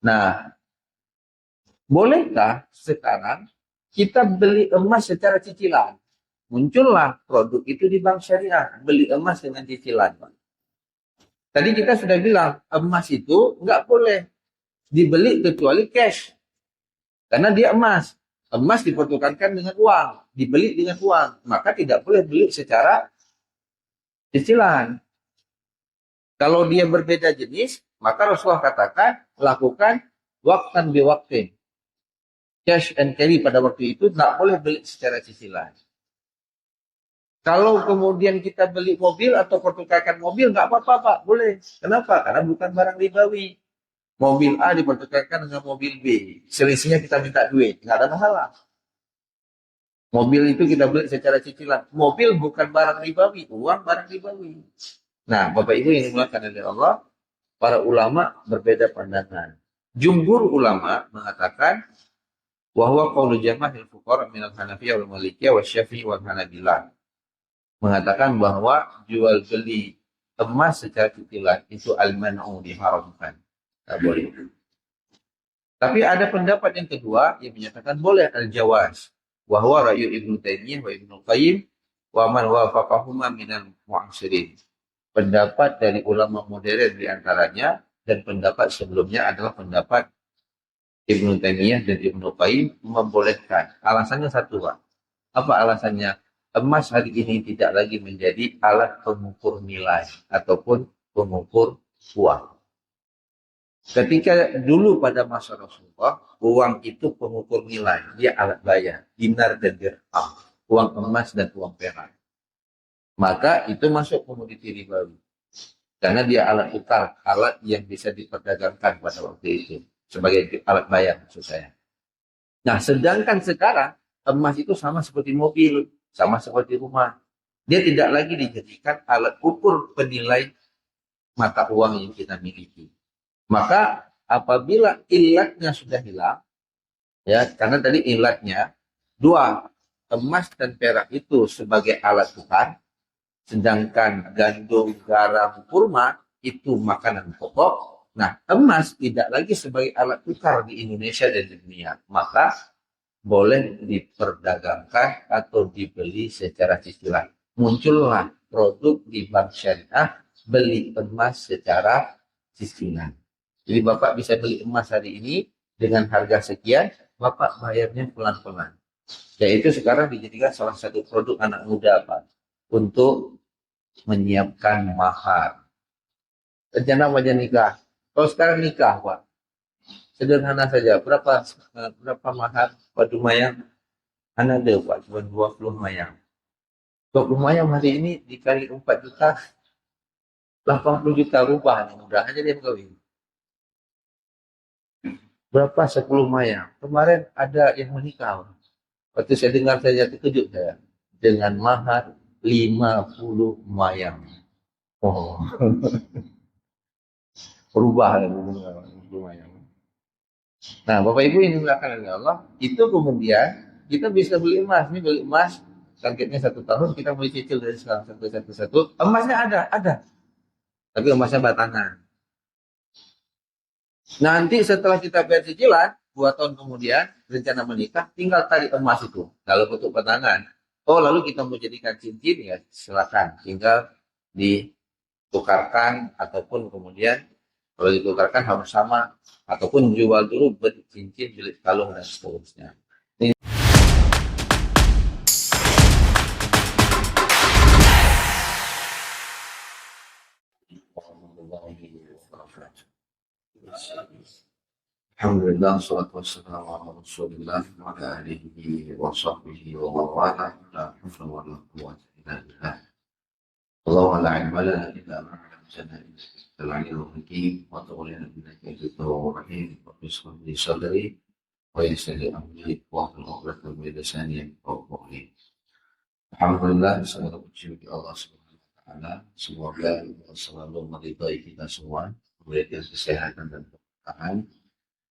Nah, bolehkah sekarang kita beli emas secara cicilan? Muncullah produk itu di bank syariah, beli emas dengan cicilan. Tadi kita sudah bilang, emas itu nggak boleh dibeli kecuali cash. Karena dia emas. Emas dipertukarkan dengan uang, dibeli dengan uang. Maka tidak boleh beli secara cicilan. Kalau dia berbeda jenis, maka Rasulullah katakan, lakukan waktan biwaktin. Cash and carry pada waktu itu tidak boleh beli secara cicilan. Kalau kemudian kita beli mobil atau pertukarkan mobil, nggak apa-apa Pak, boleh. Kenapa? Karena bukan barang ribawi. Mobil A dipertukarkan dengan mobil B. Selisihnya kita minta duit. Nggak ada masalah. Mobil itu kita beli secara cicilan. Mobil bukan barang ribawi. Uang barang ribawi. Nah, Bapak Ibu yang dimuliakan oleh Allah, para ulama berbeda pandangan. Jumhur ulama mengatakan bahwa qaulu jamahil fuqara minal Hanafiyah wal Malikiyah wa Syafi'i wal Hanabilah. Mengatakan bahwa jual beli emas secara cicilan itu al-man'u, diharamkan. Tidak boleh. Tapi ada pendapat yang kedua yang menyatakan boleh al-jawaz. Wahwa ra'yu Ibnu Taimiyah wa Ibnu Qayyim wa man wafaqahuma minal mu'asirin. Pendapat dari ulama modern di antaranya dan pendapat sebelumnya adalah pendapat Ibnu Taimiyah dan Ibnu Qayyim membolehkan. Alasannya satu, Pak. Apa alasannya? Emas hari ini tidak lagi menjadi alat pengukur nilai ataupun pengukur uang. Ketika dulu pada masa Rasulullah, uang itu pengukur nilai, dia alat bayar, dinar dan dirham, uang emas dan uang perak. Maka itu masuk komoditi ribawi. Karena dia alat tukar, alat yang bisa diperdagangkan pada waktu itu. Sebagai alat bayar maksud saya. Nah, sedangkan sekarang, emas itu sama seperti mobil, sama seperti rumah. Dia tidak lagi dijadikan alat ukur penilai mata uang yang kita miliki. Maka apabila ilatnya sudah hilang, ya karena tadi ilatnya dua, emas dan perak itu sebagai alat tukar, sedangkan gandum, garam, kurma itu makanan pokok. Nah, emas tidak lagi sebagai alat tukar di Indonesia dan di dunia. Maka boleh diperdagangkan atau dibeli secara cicilan. Muncullah produk di bank syariah beli emas secara cicilan. Jadi Bapak bisa beli emas hari ini dengan harga sekian, Bapak bayarnya pelan-pelan. Dan itu sekarang dijadikan salah satu produk anak muda, Pak, untuk menyiapkan mahar. Rencana wajah nikah. Kalau sekarang nikah, Pak, sederhana saja. Berapa mahar padu mayang? Ada, Pak, cuma 20 mayang. 20 mayang hari ini dikali 4 juta, 80 juta rubah. Mudah aja dia kawin. Berapa 10 mayang? Kemarin ada yang menikah. Waktu saya dengar saya terkejut saya. Dengan mahar 50 mayang. Oh. Berubah 50 mayang. Nah, Bapak Ibu ini dimuliakan oleh Allah, itu kemudian kita bisa beli emas. Ini beli emas, targetnya 1 tahun, kita mulai cicil dari sekarang satu. Emasnya ada. Tapi emasnya batangan. Nanti setelah kita bayar cicilan, 2 tahun kemudian, rencana menikah, tinggal tarik emas itu. Kalau bentuk batangan. Oh, lalu kita mau jadikan cincin, ya silakan. Tinggal ditukarkan, ataupun kemudian, kalau ditukarkan harus sama. Ataupun jual dulu, beli cincin, beli kalung, dan seterusnya. Ini Alhamdulillah, salatu wassalamu ala Rasulillah wa ala alihi wa sahbihi wa mawala la hawla wa la quwwata illa billah. Allahumma la ilma lana illa ma 'allamtana innaka antal 'alimul hakim wa tawallana innaka antat tawwabur rahim wa bismillah li sadri wa yassir li amri wa hlul 'uqdatam min lisani yafqahu qawli. Alhamdulillah, segala puji bagi Allah Subhanahu wa taala. Semoga selalu meridai kita semua, memberikan kesehatan dan keberkahan,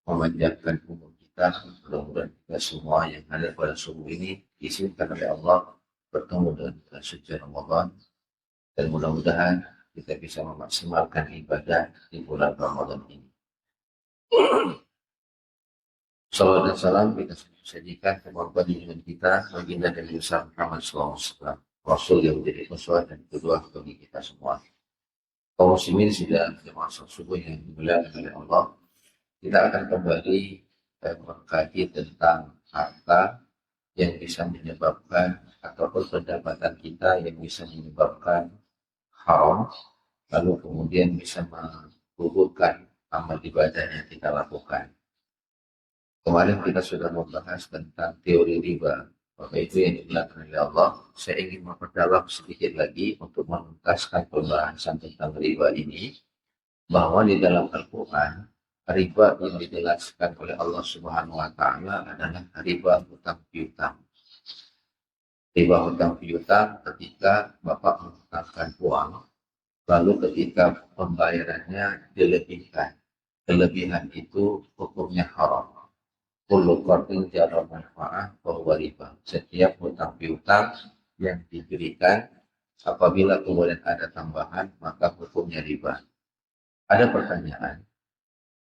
memanjangkan umur kita. Mudah-mudahan kita semua yang ada pada subuh ini diizinkan oleh Allah bertemu dengan bulan suci Ramadan, dan mudah-mudahan kita bisa memaksimalkan ibadah di bulan Ramadan ini. Salawat dan salam kita sajikan kepada junjungan kita baginda dan besar Muhammad SAW, Rasul yang menjadi uswah dan kedua bagi kita semua. Kaum muslimin sudah jemaah subuh yang dimuliakan oleh Allah. Kita akan kembali mengkaji tentang harta yang bisa menyebabkan ataupun pendapatan kita yang bisa menyebabkan haram, lalu kemudian bisa menggugurkan amal ibadah yang kita lakukan. Kemarin kita sudah membahas tentang teori riba. Maka itu yang dilakukan oleh Allah. Saya ingin memperdalam sedikit lagi untuk menuntaskan pembahasan tentang riba ini. Bahwa di dalam Al-Quran, riba yang dijelaskan oleh Allah Subhanahu wa Ta'ala adalah riba hutang piutang. Riba hutang piutang ketika Bapak menghutangkan uang, lalu ketika pembayarannya dilebihkan. Kelebihan itu hukumnya haram. Kullu qardin jara manfaah bahwa riba. Setiap hutang piutang yang diberikan apabila kemudian ada tambahan maka hukumnya riba. Ada pertanyaan,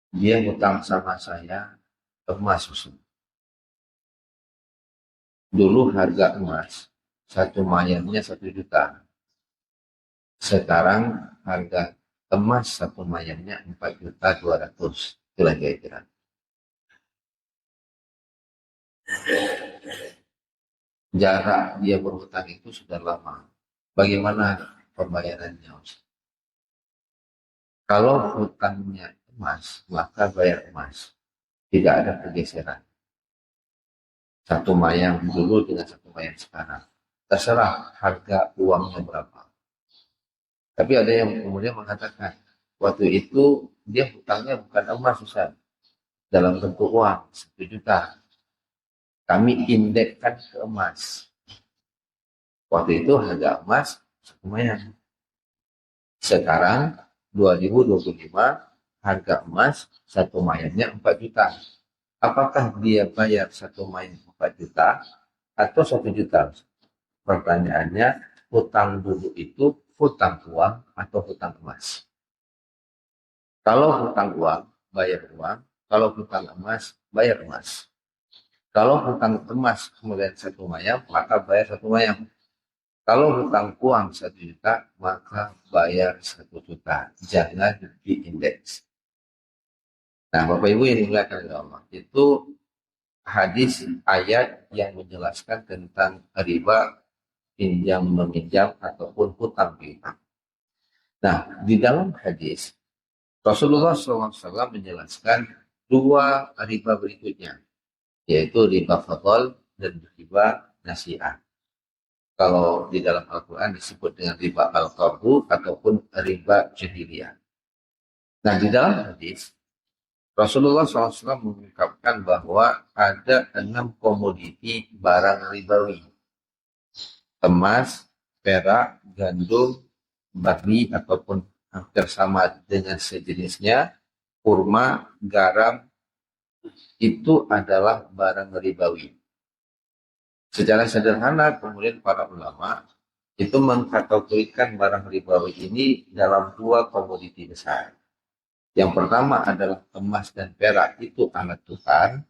dia hutang sama saya emas. Dulu harga emas satu mayarnya 1 juta. Sekarang harga emas satu mayarnya 4.200.000. Itulah kira-kira. Jarak dia berhutang itu sudah lama. Bagaimana pembayarannya? Kalau hutangnya emas, maka bayar emas. Tidak ada pergeseran. Satu mayang dulu dengan satu mayang sekarang. Terserah harga uangnya berapa. Tapi ada yang kemudian mengatakan, waktu itu dia hutangnya bukan emas, Ustaz. Dalam bentuk uang, 1 juta. Kami indekskan ke emas. Waktu itu harga emas satu mayang. Sekarang 2025 harga emas satu mayangnya 4 juta. Apakah dia bayar satu mayang 4 juta atau 1 juta? Pertanyaannya, hutang dulu itu hutang uang atau hutang emas? Kalau hutang uang, bayar uang. Kalau hutang emas, bayar emas. Kalau hutang emas kemudian satu mayang, maka bayar satu mayang. Kalau hutang uang 1 juta, maka bayar 1 juta. Jangan diindeks. Nah, Bapak Ibu yang dimuliakan oleh Allah, itu hadis ayat yang menjelaskan tentang riba pinjam meminjam ataupun hutang piutang. Nah, di dalam hadis Rasulullah SAW menjelaskan dua riba berikutnya, yaitu riba fadl dan riba nasi'ah. Kalau di dalam Al-Quran disebut dengan riba al-qardu ataupun riba jahiliyah. Nah, di dalam hadis Rasulullah SAW mengungkapkan bahwa ada 6 komoditi barang ribawi. Emas, perak, gandum, barli ataupun hampir sama dengan sejenisnya, kurma, garam, itu adalah barang ribawi. Secara sederhana kemudian para ulama itu mengkategorikan barang ribawi ini dalam 2 komoditi besar. Yang pertama adalah emas dan perak, itu alat tukar.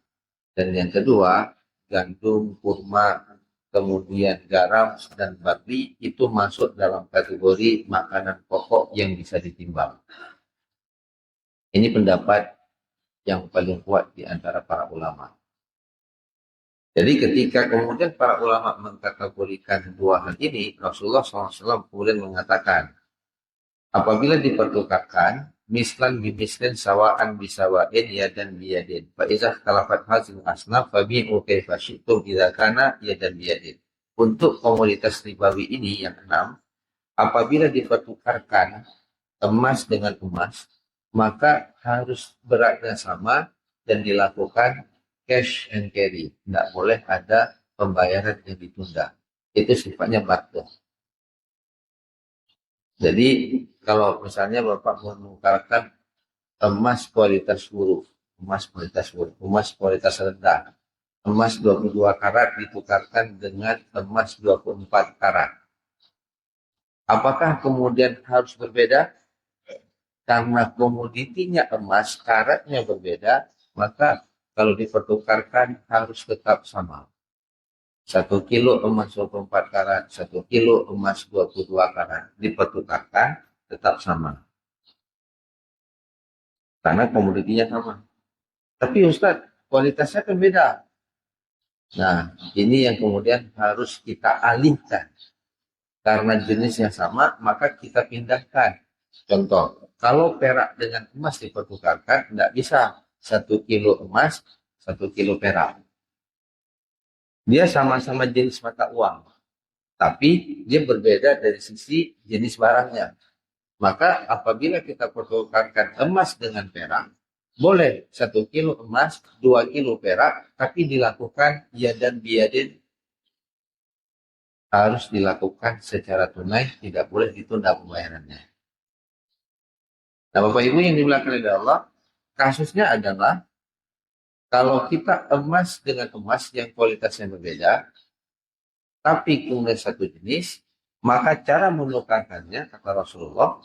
Dan yang kedua, gandum, kurma, kemudian garam, dan barli itu masuk dalam kategori makanan pokok yang bisa ditimbang. Ini pendapat yang paling kuat di antara para ulama. Jadi ketika kemudian para ulama mengkategorikan 2 hal ini, Rasulullah SAW kemudian mengatakan, apabila dipertukarkan, mislan bimislin sawaan bisawain yadan biyadin. Fa'izah talafat hazil asnaf fabi'u kaifa syi'tum idza kana yadan biyadin. Untuk komoditas ribawi ini yang 6, apabila dipertukarkan emas dengan emas, maka harus beratnya sama dan dilakukan cash and carry. Tidak boleh ada pembayaran yang ditunda. Itu sifatnya barter. Jadi kalau misalnya Bapak menukarkan emas kualitas buruk, emas kualitas rendah, emas 22 karat ditukarkan dengan emas 24 karat. Apakah kemudian harus berbeda? Karena komoditinya emas, karatnya berbeda, maka kalau dipertukarkan harus tetap sama. 1 kilo emas 24 karat, 1 kilo emas 22 karat dipertukarkan tetap sama. Karena komoditinya sama. Tapi Ustadz, kualitasnya kan beda. Nah, ini yang kemudian harus kita alihkan. Karena jenisnya sama, maka kita pindahkan. Contoh, kalau perak dengan emas dipertukarkan, tidak bisa 1 kilo emas, 1 kilo perak. Dia sama-sama jenis mata uang, tapi dia berbeda dari sisi jenis barangnya. Maka apabila kita pertukarkan emas dengan perak, boleh 1 kilo emas, 2 kilo perak, tapi dilakukan yadan biyadin, harus dilakukan secara tunai, tidak boleh ditunda pembayarannya. Nah, Bapak Ibu yang dimuliakan oleh Allah, kasusnya adalah kalau kita emas dengan emas yang kualitasnya berbeda, tapi kemudian satu jenis, maka cara menukarkannya, kata Rasulullah,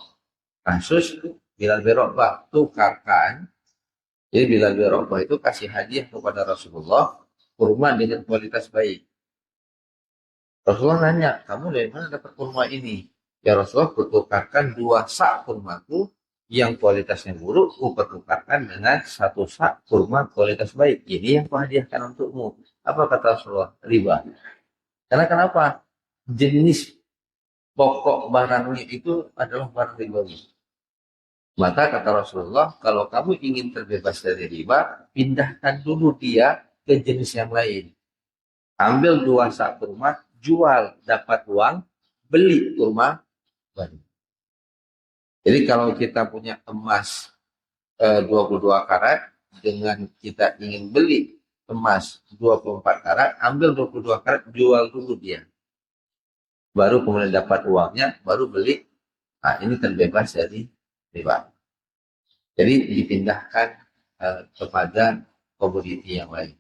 kasus Bilal bin Rabah, tukarkan. Jadi Bilal bin Rabah itu kasih hadiah kepada Rasulullah, kurma dengan kualitas baik. Rasulullah nanya, kamu dari mana dapat kurma ini? Ya Rasulullah, pertukarkan 2 sak kurmaku yang kualitasnya buruk, ku pertukarkan dengan 1 sak kurma kualitas baik. Ini yang kuhadiahkan untukmu. Apa kata Rasulullah? Riba. Karena kenapa? Jenis pokok barangnya itu adalah barang ribawi. Maka kata Rasulullah, kalau kamu ingin terbebas dari riba, pindahkan dulu dia ke jenis yang lain. Ambil 2 sak kurma, jual, dapat uang, beli kurma baru. Jadi kalau kita punya emas 22 karat, dengan kita ingin beli emas 24 karat, ambil 22 karat, jual dulu dia. Baru kemudian dapat uangnya, baru beli. Nah, ini terbebas dari riba. Jadi dipindahkan kepada komoditi yang lain.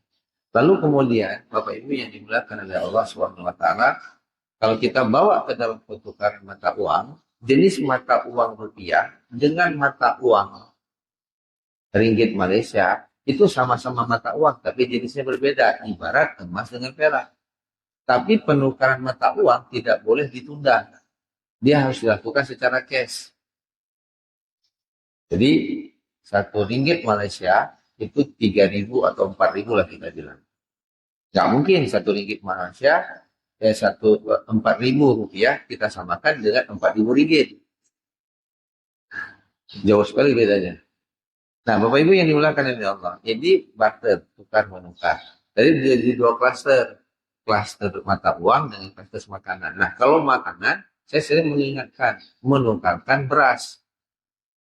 Lalu kemudian, Bapak Ibu yang dimuliakan oleh Allah SWT, kalau kita bawa ke dalam pertukaran mata uang, jenis mata uang rupiah dengan mata uang ringgit Malaysia itu sama-sama mata uang, tapi jenisnya berbeda, ibarat emas dengan perak. Tapi penukaran mata uang tidak boleh ditunda, dia harus dilakukan secara cash. Jadi 1 ringgit Malaysia itu 3.000 atau 4.000 lah kita bilang. Nggak mungkin 1 ringgit Malaysia 4.000 rupiah kita samakan dengan 4.000 ringgit. Jauh sekali bedanya. Nah, Bapak Ibu yang dimuliakan oleh Allah, ini barter, tukar menukar. Jadi jadi 2 klaster. Klaster mata uang dengan klaster makanan. Nah, kalau makanan, saya sering mengingatkan, menukarkan beras.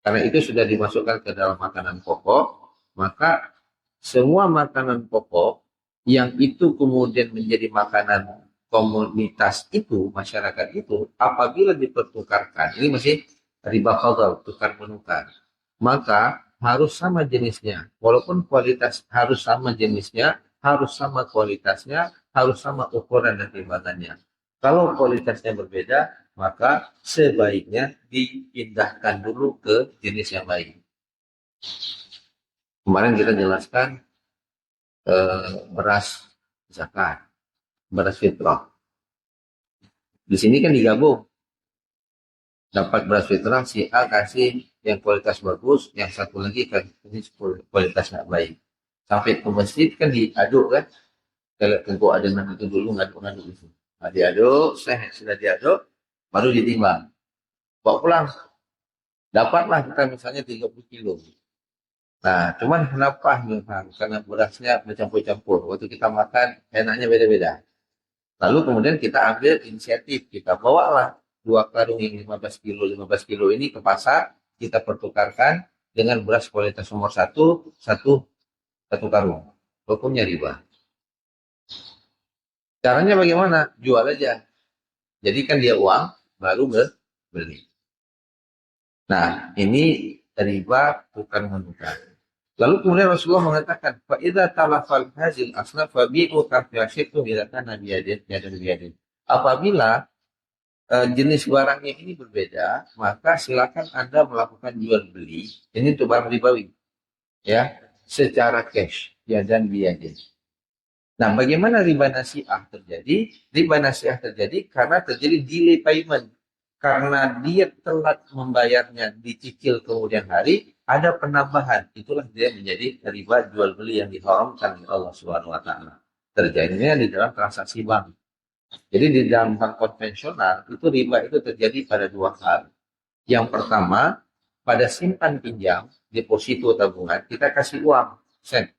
Karena itu sudah dimasukkan ke dalam makanan pokok, maka semua makanan pokok yang itu kemudian menjadi makanan komunitas itu, masyarakat itu, apabila dipertukarkan, ini masih riba fadl, tukar menukar, maka harus sama jenisnya, walaupun kualitas harus sama jenisnya, harus sama kualitasnya, harus sama ukuran dan timbangannya. Kalau kualitasnya berbeda, maka sebaiknya dipindahkan dulu ke jenis yang lain. Kemarin kita jelaskan beras zakat, beras fitrah. Di sini kan digabung. Dapat beras fitrah, si A kasih yang kualitas bagus, yang satu lagi kan ini kualitas nggak baik. Sampai ke masjid kan diaduk kan. Kalau tengku adonan itu dulu ngaduk-ngaduk itu. Nah, diaduk, sudah diaduk, baru ditimbang. Bawa pulang. Dapatlah kita misalnya 30 kilo. Nah, cuman kenapa? Karena berasnya bercampur-campur. Waktu kita makan, enaknya beda-beda. Lalu kemudian kita ambil inisiatif, kita bawalah 2 karung yang 15 kilo ini ke pasar, kita pertukarkan dengan beras kualitas nomor 1, satu karung. Hukumnya riba. Caranya bagaimana? Jual aja. Jadi kan dia uang, baru beli. Nah, ini riba bukan menukar. Lalu kemudian Rasulullah mengatakan, "Fa'idza talafal hazil asnaf fabi'u kafiyashitu bila kana biyadin." Apabila jenis barangnya ini berbeda, maka silakan Anda melakukan jual beli. Ini untuk barang ribawi, ya, secara cash. yadan biyadin. Nah, bagaimana riba nasi'ah terjadi? Riba nasi'ah terjadi karena terjadi delay payment. Karena dia telat membayarnya dicicil kemudian hari, ada penambahan. Itulah dia menjadi riba jual beli yang diharamkan oleh Allah Subhanahu wa taala. Terjadinya di dalam transaksi bank. Jadi di dalam bank konvensional itu riba itu terjadi pada dua hal. Yang pertama, pada simpan pinjam, deposito tabungan, kita kasih uang, sen,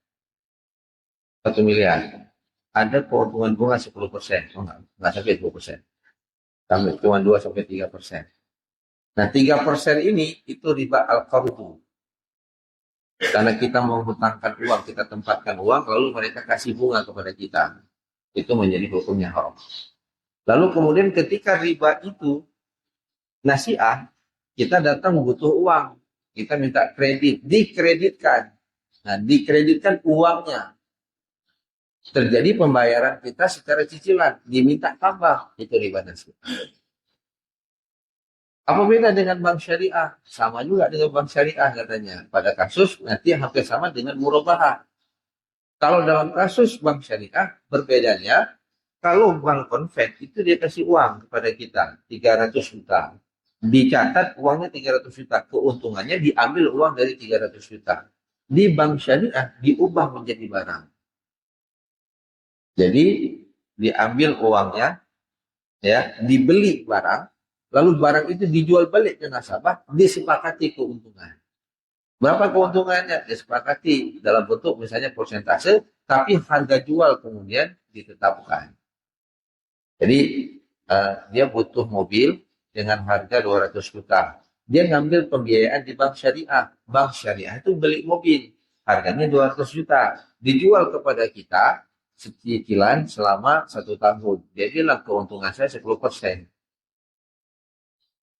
1 miliar. Ada keuntungan bunga 10%. Oh, enggak sampai 10%. Cuma 2-3%. Nah, 3% ini itu riba al-qardu. Karena kita menghutangkan uang, kita tempatkan uang, lalu mereka kasih bunga kepada kita. Itu menjadi hukumnya haram. Lalu kemudian ketika riba itu nasi'ah, kita datang butuh uang. Kita minta kredit, dikreditkan. Nah, dikreditkan uangnya. Terjadi pembayaran kita secara cicilan, diminta tambah, itu riba nasi'ah. Apa beda dengan bank syariah? Sama juga dengan bank syariah katanya. Pada kasus nanti hampir sama dengan murabahah. Kalau dalam kasus bank syariah, berbedanya, kalau bank konven itu dia kasih uang kepada kita, 300 juta. Dicatat uangnya 300 juta. Keuntungannya diambil uang dari 300 juta. Di bank syariah diubah menjadi barang. Jadi diambil uangnya, ya, dibeli barang, lalu barang itu dijual balik ke nasabah, disepakati keuntungan. Berapa keuntungannya? Disepakati dalam bentuk misalnya persentase, tapi harga jual kemudian ditetapkan. Jadi dia butuh mobil dengan harga 200 juta. Dia ngambil pembiayaan di bank syariah. Bank syariah itu beli mobil, harganya 200 juta. Dijual kepada kita cicilan selama 1 tahun. Dia bilang keuntungan saya 10%.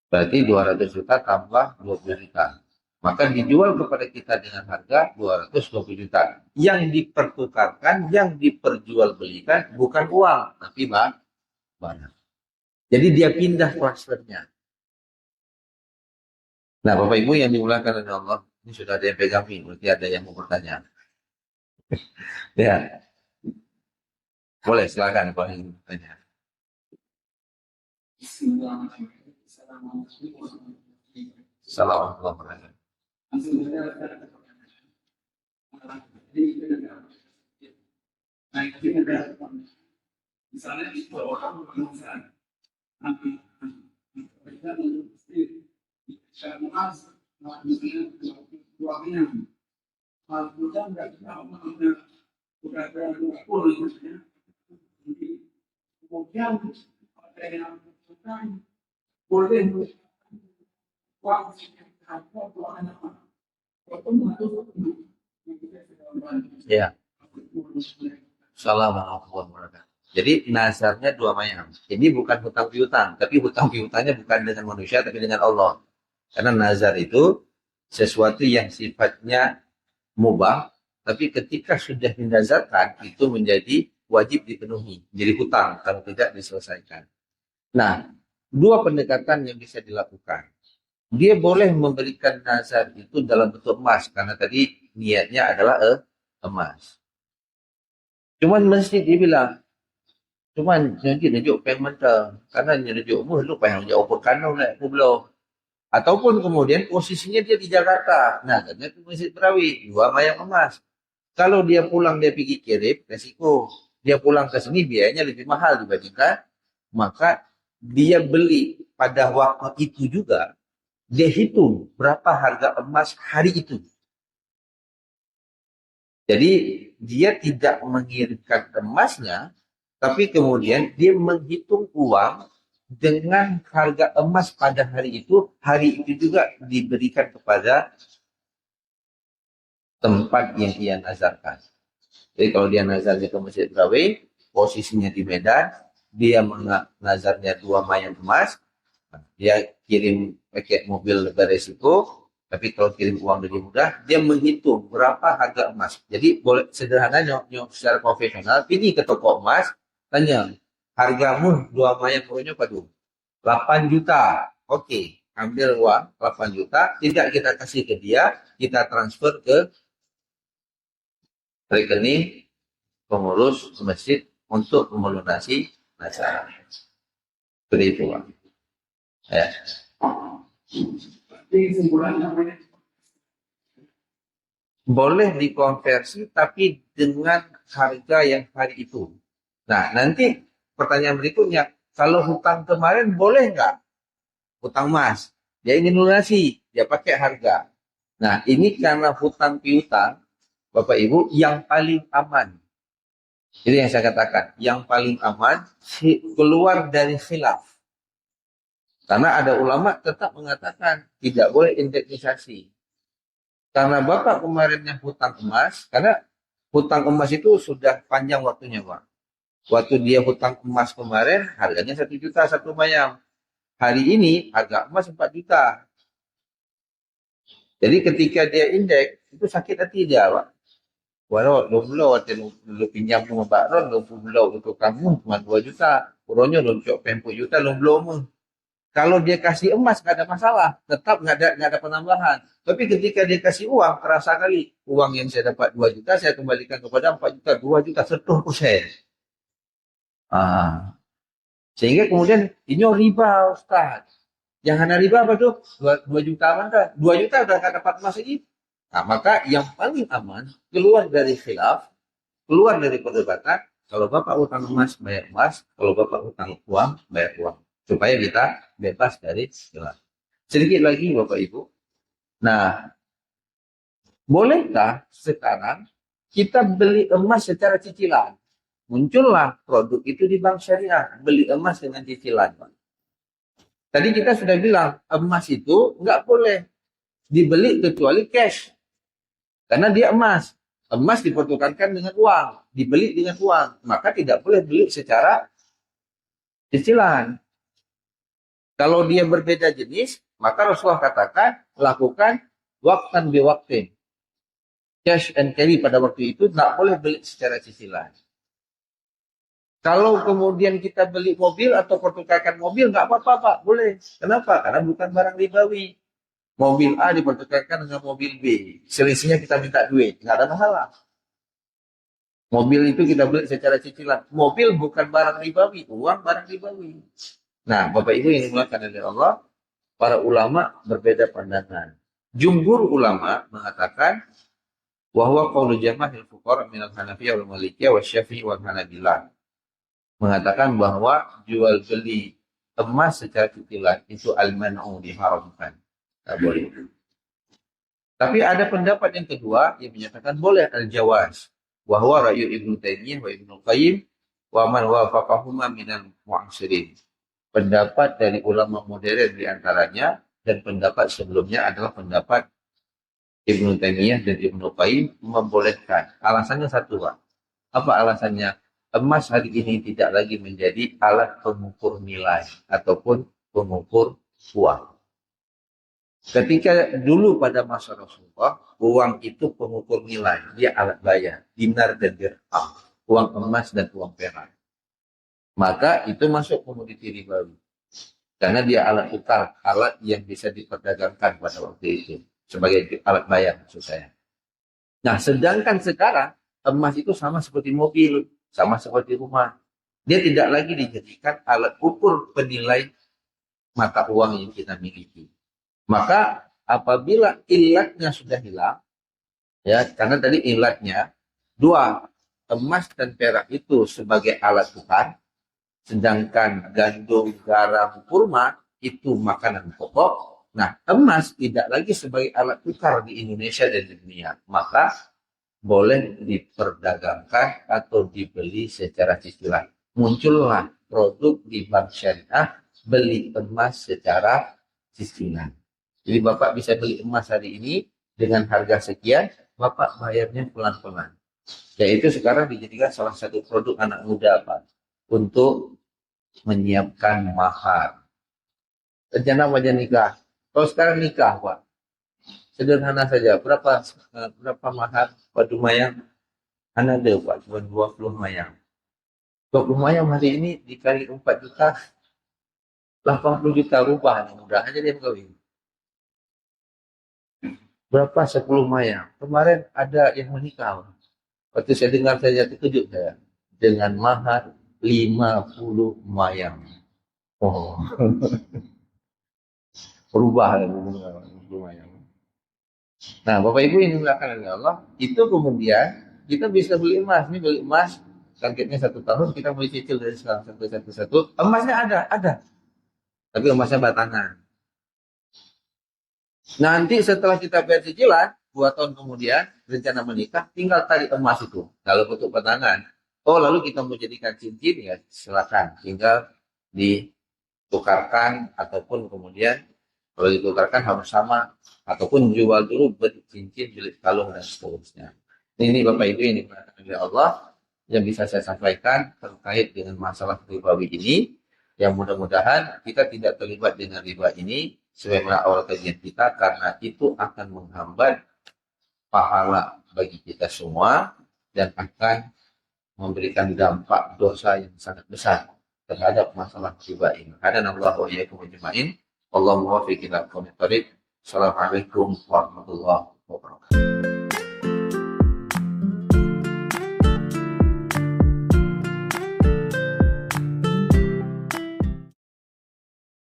Berarti 200 juta tambah 20 juta. Maka dijual kepada kita dengan harga 220 juta. Yang dipertukarkan, yang diperjualbelikan bukan uang, tapi barang. Jadi dia pindah klasternya. Nah, Bapak Ibu yang dimuliakan oleh Allah, ini sudah ada yang pegang ini, berarti ada yang mau bertanya. Ya, boleh silakan kalau ingin bertanya. Assalamualaikum warahmatullahi wabarakatuh. Misalnya itu orang perusahaan, saya mengas, misalnya uangnya, kemudian nggak bisa uangnya udah ada 20 misalnya, kemudian ada yang mengatakan boleh uang ya. Assalamualaikum warahmatullahi wabarakatuh. Jadi nazarnya dua macam. Ini bukan hutang piutang, tapi hutang piutangnya bukan dengan manusia, tapi dengan Allah. Karena nazar itu sesuatu yang sifatnya mubah, tapi ketika sudah dinazarkan itu menjadi wajib dipenuhi, jadi hutang kalau tidak diselesaikan. Nah, dua pendekatan yang bisa dilakukan. Dia boleh memberikan nazar itu dalam bentuk emas, karena tadi niatnya adalah emas. Cuman mesti dibilang, cuman nanti najuk peng mentah, karena najuk mu lu peng jauh perkanau nak aku belum. Ataupun kemudian posisinya dia di Jakarta. Nah, katanya ke Masjid Berawi, 2 mayang emas. Kalau dia pulang dia pergi kirim, resiko. Dia pulang ke sini biayanya lebih mahal dibandingkan, maka dia beli pada waktu itu juga, dia hitung berapa harga emas hari itu. Jadi dia tidak mengirimkan emasnya, tapi kemudian dia menghitung uang dengan harga emas pada hari itu juga diberikan kepada tempat yang dia nazarkan. Jadi kalau dia nazarnya ke Masjid Berawi, posisinya di Medan, dia nazarnya 2 mayang emas, dia kirim pakai mobil beresiko, tapi kalau kirim uang lebih mudah, dia menghitung berapa harga emas. Jadi boleh sederhananya secara profesional, pergi ke toko emas, tanya, hargamu 2 mayang punya padu 8 juta. Oke, ambil uang 8 juta, tidak kita kasih ke dia, kita transfer ke rekening pengurus masjid untuk melunasi acara. Seperti itu, Pak. Ya. Boleh dikonversi tapi dengan harga yang hari itu. Nah, nanti pertanyaan berikutnya, kalau hutang kemarin boleh nggak? Hutang emas, dia ingin lunasi, dia pakai harga. Nah, ini karena hutang piutang, Bapak Ibu, yang paling aman. Jadi yang saya katakan, yang paling aman keluar dari khilaf. Karena ada ulama tetap mengatakan tidak boleh indeksasi. Karena Bapak kemarin yang hutang emas, karena hutang emas itu sudah panjang waktunya, Pak. Waktu dia hutang emas kemarin, harganya 1 juta satu mayang. Hari ini, harga emas 4 juta. Jadi ketika dia indeks, itu sakit hati dia, Pak. Walau lo pinjam sama Pak Ron, lo untuk kamu cuma 2 juta. Kurangnya lo cok 40 juta, lo belum. Kalau dia kasih emas nggak ada masalah, tetap nggak ada penambahan. Tapi ketika dia kasih uang, terasa kali uang yang saya dapat 2 juta, saya kembalikan kepada 4 juta, 2 juta 100%. Sehingga kemudian ini riba, Ustaz. Yang hanya riba apa tuh? 2 juta aman kan? 2 juta udah nggak dapat emas lagi. Nah, maka yang paling aman keluar dari khilaf, keluar dari perdebatan. Kalau Bapak utang emas, bayar emas. Kalau Bapak utang uang, bayar uang. Supaya kita bebas dari khilaf. Sedikit lagi Bapak Ibu. Nah, bolehkah sekarang kita beli emas secara cicilan? Muncullah produk itu di bank syariah. Beli emas dengan cicilan. Tadi kita sudah bilang, emas itu nggak boleh dibeli kecuali cash. Karena dia emas. Emas dipertukarkan dengan uang. Dibeli dengan uang. Maka tidak boleh beli secara cicilan. Kalau dia berbeda jenis, maka Rasulullah katakan, lakukan waktan biwaktin. Cash and carry pada waktu itu tidak boleh beli secara cicilan. Kalau kemudian kita beli mobil atau pertukarkan mobil, nggak apa-apa, Pak. Boleh. Kenapa? Karena bukan barang ribawi. Mobil A dipertukarkan dengan mobil B. Selisihnya kita minta duit. Nggak ada masalah. Mobil itu kita beli secara cicilan. Mobil bukan barang ribawi. Uang barang ribawi. Nah, Bapak Ibu yang dimuliakan oleh Allah, para ulama berbeda pandangan. Jumhur ulama mengatakan bahwa qaulu jamahil fuqara minal Hanafiyah wal Malikiyah wa Syafi'i wal Hanabilah mengatakan bahwa jual beli emas secara cicilan itu al-man'u, diharamkan. Tidak boleh. Tapi ada pendapat yang kedua yang menyatakan boleh al-jawaz. Wahwa ra'yu Ibnu Taimiyah wa Ibnu Qayyim wa man wafaqahuma minal mu'asirin. Pendapat dari ulama modern diantaranya dan pendapat sebelumnya adalah pendapat Ibnu Taimiyah dan Ibnu Qayyim membolehkan. Alasannya satu, Pak. Apa alasannya? Emas hari ini tidak lagi menjadi alat pengukur nilai ataupun pengukur uang. Ketika dulu pada masa Rasulullah, uang itu pengukur nilai. Dia alat bayar, dinar dan dirham. Uang emas dan uang perak. Maka itu masuk komoditi ribawi. Karena dia alat tukar, alat yang bisa diperdagangkan pada waktu itu. Sebagai alat bayar maksud saya. Nah, sedangkan sekarang, emas itu sama seperti mobil, sama seperti rumah. Dia tidak lagi dijadikan alat ukur penilai mata uang yang kita miliki. Maka apabila ilatnya sudah hilang, ya karena tadi ilatnya dua, emas dan perak itu sebagai alat tukar, sedangkan gandum, garam, kurma itu makanan pokok. Nah, emas tidak lagi sebagai alat tukar di Indonesia dan di dunia. Maka boleh diperdagangkan atau dibeli secara cicilan. Muncullah produk di bank syariah beli emas secara cicilan. Jadi Bapak bisa beli emas hari ini dengan harga sekian, Bapak bayarnya pelan-pelan. Yaitu sekarang dijadikan salah satu produk anak muda, Pak, untuk menyiapkan mahar. Rencana wajah nikah. Kalau sekarang nikah, Pak, sederhana saja. Berapa mahar? Waduh mayang. Ada Pak, cuma 20 mayang. 20 mayang hari ini dikali 4 juta, 80 juta rubah. Mudah aja dia kawin. Berapa? 10 mayang. Kemarin ada yang menikah. Waktu saya dengar saya terkejut saya. Dengan mahar 50 mayang. Oh, berubah ya lumayan. Nah, Bapak Ibu ini dimuliakan oleh Allah, itu kemudian kita bisa beli emas. Ini beli emas, targetnya 1 tahun, kita beli cicil dari sekarang satu. Emasnya ada. Tapi emasnya batangan. Nanti setelah kita bayar cicilan, 2 tahun kemudian, rencana menikah, tinggal tarik emas itu dalam bentuk batangan. Oh, lalu kita mau jadikan cincin, ya silakan. Tinggal ditukarkan, ataupun kemudian kalau ditukarkan harus sama, ataupun jual dulu beli cincin, beli kalung, dan seterusnya. Ini Bapak Ibu yang dimuliakan oleh Allah, yang bisa saya sampaikan terkait dengan masalah ribawi ini. Yang mudah-mudahan kita tidak terlibat dengan riba ini sebagaimana awal kajian kita, karena itu akan menghambat pahala bagi kita semua dan akan memberikan dampak dosa yang sangat besar terhadap masalah riba ini. Hadanallahu wa iyyakum ajma'in. Allahumma waffiq ila aqwamit thoriq. Assalamualaikum warahmatullahi wabarakatuh.